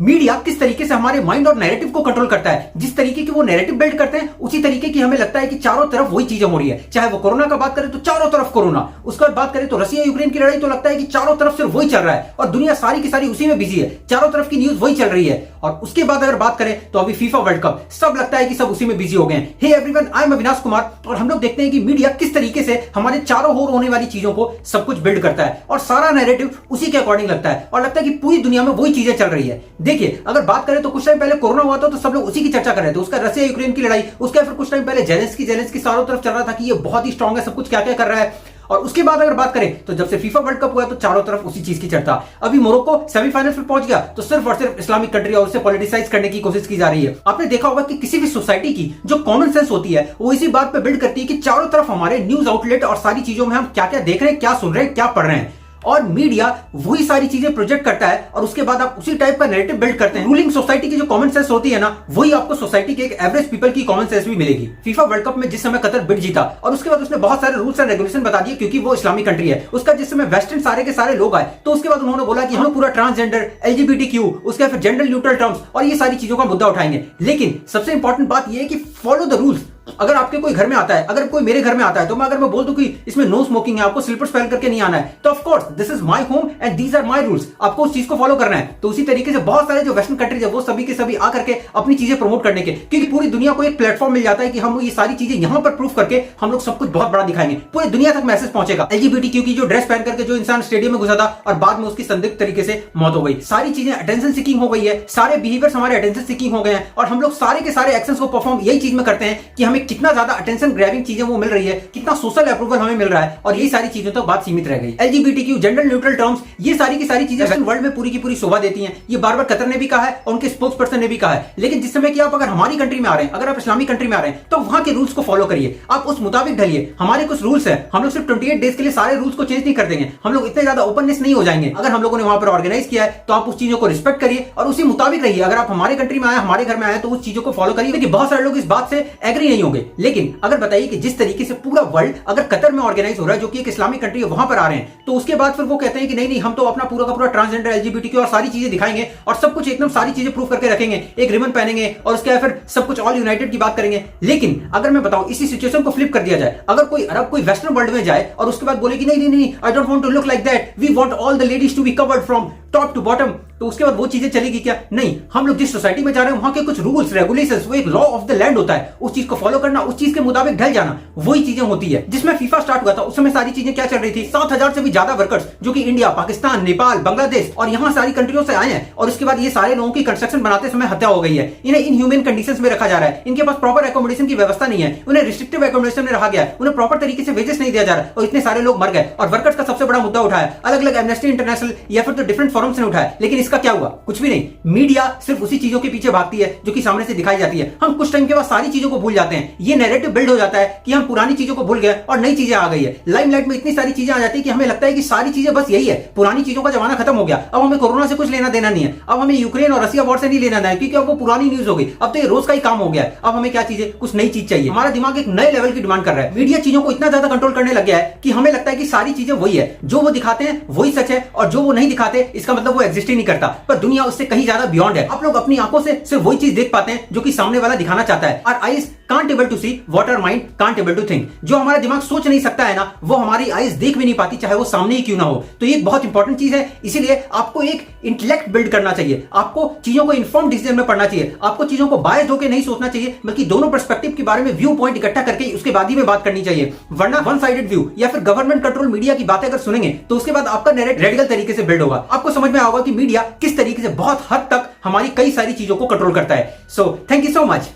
Media किस तरीके से हमारे माइंड और नैरेटिव को कंट्रोल करता है। जिस तरीके की वो नैरेटिव बिल्ड करते हैं उसी तरीके की हमें लगता है कि चारों तरफ वही चीजें हो रही है। चाहे वो कोरोना का बात करें तो चारों तरफ कोरोना, उसके बाद बात करें तो रशिया यूक्रेन की लड़ाई, तो लगता है कि चारों तरफ सिर्फ वही चल रहा है और दुनिया सारी की सारी उसी में बिजी है, चारों तरफ की न्यूज वही चल रही है। और उसके बाद अगर बात करें तो अभी फीफा वर्ल्ड कप, सब लगता है कि सब उसी में बिजी हो गए हैं। Hey everyone, I am Avinash Kumar और हम लोग देखते हैं कि मीडिया किस तरीके से हमारे चारों ओर होने वाली चीजों को सब कुछ बिल्ड करता है और सारा नैरेटिव उसी के अकॉर्डिंग लगता है और लगता है कि पूरी दुनिया में वही चीजें चल रही है। देखिए, अगर बात करें तो कुछ टाइम पहले कोरोना हुआ था तो सब लोग उसी की चर्चा कर रहे थे, उसका रशिया यूक्रेन की लड़ाई, उसके फिर कुछ टाइम पहले जेलेंस्की चारों तरफ चल रहा था कि ये बहुत ही स्ट्रांग है, सब कुछ क्या क्या कर रहा है। और उसके बाद अगर बात करें तो जब से फीफा वर्ल्ड कप हुआ तो चारों तरफ उसी चीज की चर्चा। अभी मोरक्को सेमीफाइनल में पहुंच गया तो सिर्फ और सिर्फ इस्लामिक कंट्री और उसे पॉलिटिसाइज करने की कोशिश की जा रही है। आपने देखा होगा कि किसी भी सोसाइटी की जो कॉमन सेंस होती है वो इसी बात पे बिल्ड करती है कि चारों तरफ हमारे न्यूज आउटलेट और सारी चीजों में हम क्या क्या देख रहे हैं, क्या सुन रहे हैं, क्या पढ़ रहे हैं, और मीडिया वही सारी चीजें प्रोजेक्ट करता है और उसके बाद आप उसी टाइप का नैरेटिव बिल्ड करते हैं। रूलिंग सोसाइटी की जो कॉमन सेंस होती है ना, वही आपको सोसाइटी के एक एवरेज पीपल की कॉमन सेंस भी मिलेगी। फीफा वर्ल्ड कप में जिस समय कतर बिड जीता और उसके बाद उसने बहुत सारे रूल्स एंड रेगुलेशन बता दिए क्योंकि वो इस्लामिक कंट्री है। उसका जिस समय वेस्टर्न सारे के सारे लोग आए तो उसके बाद उन्होंने बोला कि हम पूरा ट्रांसजेंडर, एलजीबीटीक्यू, उसके फिर जेंडर न्यूट्रल टर्म्स और ये सारी चीजों का मुद्दा उठाएंगे। लेकिन सबसे इंपॉर्टेंट बात यह है कि फॉलो द रूल्स। अगर आपके कोई घर में आता है, अगर कोई मेरे घर में आता है तो मैं बोल दूं कि इसमें नो स्मोकिंग है, आपको स्लीपर्स पहन करके नहीं आना है, तो of course this is my home and these are my rules, आपको उस चीज को फॉलो करना है। तो उसी तरीके से बहुत सारे जो वेस्टर्न कंट्रीज है वो सभी के सभी आकर के अपनी चीजें प्रमोट करने के, क्योंकि पूरी दुनिया को एक प्लेटफॉर्म मिल जाता है कि हम ये सारी चीजें यहां पर प्रूफ करके हम लोग सब कुछ बहुत बड़ा दिखाएंगे, पूरी दुनिया तक मैसेज पहुंचेगा। एलजीबीटीक्यू की जो ड्रेस पहन करके जो इंसान स्टेडियम में घुसा था और बाद में उसकी संदिग्ध तरीके से मौत हो गई, सारी चीजें अटेंशन सीकिंग हो गई है, सारे बिहेवियर्स हमारे अटेंशन सीकिंग हो गए हैं और हम लोग सारे के सारे एक्शंस को परफॉर्म यही चीज में करते हैं कि हमें कितना ज्यादा अटेंशन ग्रैबिंग चीजें वो मिल रही है, कितना सोशल अप्रूवल हमें मिल रहा है और ये सारी चीजों तक बात सीमित रह गई। एलजीबीटीक्यू, जेंडर न्यूट्रल टर्म्स, ये सारी की सारी चीजें वर्ल्ड में पूरी की पूरी शोभा देती हैं। ये बार बार कतर ने भी कहा है और उनके स्पोक्स पर्सन ने भी कहा है। लेकिन जिस समय कि आप अगर हमारी कंट्री में आ रहे हैं, अगर आप इस्लामिक कंट्री में आ रहे हैं तो वहां के रूल्स को फॉलो करिए, आप उस मुताबिक ढलिए। हमारे कुछ रूल्स हैं, हम लोग सिर्फ 28 डेज के लिए सारे रूल्स को चेंज नहीं कर देंगे, हम लोग इतने ज्यादा ओपननेस नहीं हो जाएंगे। अगर हम लोगों ने वहां पर ऑर्गेनाइज किया है तो आप उस चीजों को रिस्पेक्ट करिए और उसी मुताबिक रहिए। अगर आप हमारे कंट्री में आए, हमारे घर में आए तो उस चीजों को फॉलो करिए। बहुत सारे लोग इस बात से एग्री नहीं होंगे, लेकिन अगर बताइए कि जिस तरीके से पूरा वर्ल्ड अगर कतर में ऑर्गेनाइज हो रहा है जो कि एक इस्लामिक कंट्री है, वहां पर आ रहे हैं, तो उसके बाद फिर वो कहते हैं कि नहीं हम तो अपना पूरा का पूरा ट्रांसजेंडर, एलजीबीटीक्यू और सारी चीजें दिखाएंगे और सब कुछ एकदम सारी चीजें प्रूफ करके रखेंगे, एक रिबन पहनेंगे और उसके बाद फिर सब कुछ ऑल यूनाइटेड की बात करेंगे। लेकिन अगर मैं बताऊं इसी सिचुएशन को फ्लिप कर दिया जाए, अगर कोई अरब कोई वेस्टर्न वर्ल्ड में जाए और उसके बाद बोले कि नहीं I don't want to look like that, we want all the ladies to be covered from top to bottom, तो उसके बाद वो चीजें चलेगी क्या? नहीं, हम लोग जिस सोसाइटी में जा रहे हैं वहां के कुछ रूल्स रेगुलेशंस, वो एक लॉ ऑफ द लैंड होता है, उस चीज को फॉलो करना, उस चीज के मुताबिक ढल जाना, वही चीजें होती है। जिसमें फीफा स्टार्ट हुआ था उस समय सारी चीजें क्या चल रही थी, 7,000 से भी ज्यादा वर्कर्स जो कि इंडिया, पाकिस्तान, नेपाल, बांग्लादेश और यहां सारी कंट्रियों से आए हैं और उसके बाद ये सारे लोगों की कंस्ट्रक्शन बनाते समय हत्या हो गई है। इन्हें इनह्यूमन कंडीशंस में रखा जा रहा है, इनके पास प्रॉपर एकोमोडेशन की व्यवस्था नहीं है, उन्हें रिस्ट्रिक्टिव एकोमोडेशन में रखा गया है, उन्हें प्रॉपर तरीके से वेजेस नहीं दिया जा रहा है और इतने सारे लोग मर गए। और वर्कर्स का सबसे बड़ा मुद्दा उठाया, अलग अलग एमनेस्टी इंटरनेशनल या फिर तो डिफरेंट फोरम्स ने उठाया, लेकिन इसका क्या हुआ? कुछ भी नहीं। मीडिया सिर्फ उसी चीजों के पीछे भागती है जो कि सामने से दिखाई जाती है। हम कुछ टाइम के बाद सारी चीजों को भूल जाते हैं, ये नैरेटिव बिल्ड हो जाता है कि हम पुरानी चीजों को भूल गए और नई चीजें आ गई है। लाइमलाइट में इतनी सारी चीजें आ जाती है कि हमें लगता है कि सारी चीजें बस यही है, पुरानी चीजों का जमाना खत्म हो गया, अब हमें कोरोना से कुछ लेना देना नहीं है, अब हमें यूक्रेन और रशिया वॉर से नहीं लेना देना है क्योंकि अब वो पुरानी न्यूज हो गई, अब तो ये रोज का ही काम हो गया है। अब हमें क्या चीजें, कुछ नई चीज चाहिए। हमारा दिमाग एक नए लेवल की डिमांड कर रहा है। मीडिया चीजों को इतना ज्यादा कंट्रोल करने लग गया है कि हमें लगता है कि सारी चीजें वही है, जो वो दिखाते हैं वही सच है और जो वो नहीं दिखाते इसका मतलब वो एग्जिस्ट ही नहीं करता। पर दुनिया उससे कहीं ज्यादा बियॉन्ड है। आप लोग अपनी आंखों से सिर्फ वही चीज देख पाते हैं जो कि सामने वाला दिखाना चाहता है। और eyes can't able to see what our mind can't able to think. जो हमारा दिमाग सोच नहीं सकता है ना, वो हमारी आईज देख भी नहीं पाती, चाहे वो सामने ही क्यों ना हो। तो ये एक बहुत इंपॉर्टेंट चीज है, इसीलिए आपको एक इंटेलेक्ट बिल्ड करना चाहिए, आपको चीजों को इन्फॉर्म डिसीजन में पढ़ना चाहिए, आपको चीजों को बायस्ड होकर नहीं सोचना चाहिए, बल्कि दोनों पर्सपेक्टिव के बारे में व्यू पॉइंट इकट्ठा करके उसके बाद ही में बात करनी चाहिए। वरना वन साइडेड व्यू या फिर गवर्नमेंट कंट्रोल मीडिया की बातें अगर सुनेंगे तो उसके बाद आपका नैरेटिव रेडिकल तरीके से बिल्ड होगा। आपको समझ में आएगा कि मीडिया किस तरीके से बहुत हद तक हमारी कई सारी चीजों को कंट्रोल करता है। So thank you so much.